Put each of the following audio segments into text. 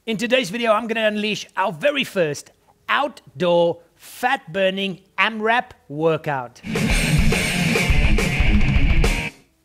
In today's video, I'm going to unleash our very first outdoor fat-burning AMRAP workout.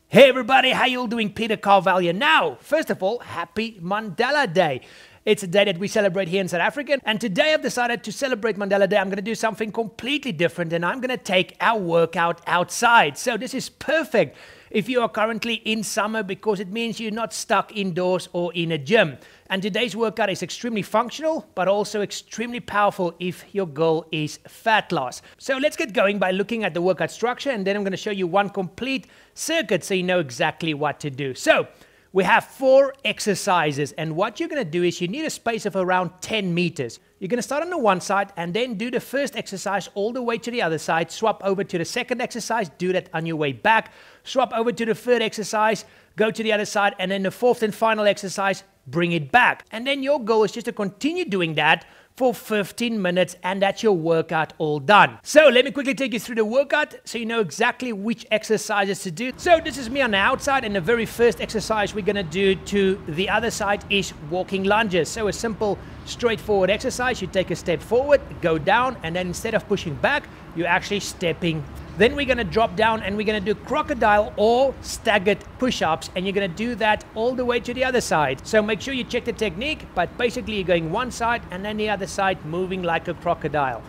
Hey everybody, how you all doing? Peter Carvell here. Now, first of all, happy Mandela Day. It's a day that we celebrate here in South Africa, and today I've decided to celebrate Mandela Day. I'm going to do something completely different, and I'm going to take our workout outside. So this is perfect if you are currently in summer, because it means you're not stuck indoors or in a gym. And today's workout is extremely functional, but also extremely powerful if your goal is fat loss. So let's get going by looking at the workout structure, and then I'm going to show you one complete circuit so you know exactly what to do. So we have 4 exercises, and what you're going to do is you need a space of around 10 meters. You're going to start on the one side and then do the first exercise all the way to the other side, swap over to the second exercise, do that on your way back, swap over to the third exercise, go to the other side, and then the fourth and final exercise, bring it back. And then your goal is just to continue doing that for 15 minutes, and that's your workout all done. So let me quickly take you through the workout so you know exactly which exercises to do. So this is me on the outside, and the very first exercise we're gonna do to the other side is walking lunges. So a simple, straightforward exercise. You take a step forward, go down, and then instead of pushing back, you're actually stepping. Then we're gonna drop down and we're gonna do crocodile or staggered push-ups, and you're gonna do that all the way to the other side. So make sure you check the technique, but basically you're going one side and then the other side, moving like a crocodile.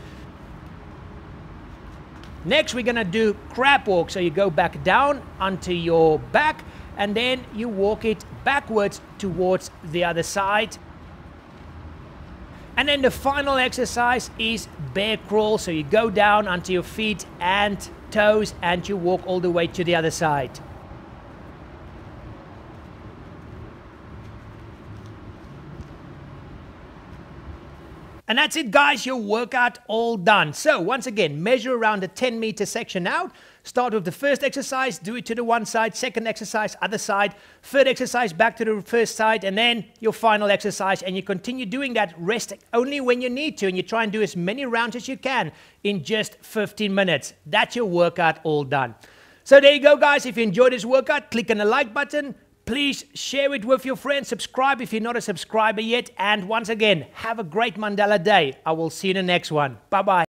Next, we're gonna do crab walk. So you go back down onto your back and then you walk it backwards towards the other side. And then the final exercise is bear crawl. So you go down onto your feet and toes and you walk all the way to the other side. And that's it, guys, your workout all done. So once again, measure around the 10-meter section out. Start with the first exercise, do it to the one side, second exercise, other side, third exercise, back to the first side, and then your final exercise. And you continue doing that, rest only when you need to, and you try and do as many rounds as you can in just 15 minutes. That's your workout all done. So there you go, guys. If you enjoyed this workout, click on the like button. Please share it with your friends. Subscribe if you're not a subscriber yet. And once again, have a great Mandela Day. I will see you in the next one. Bye-bye.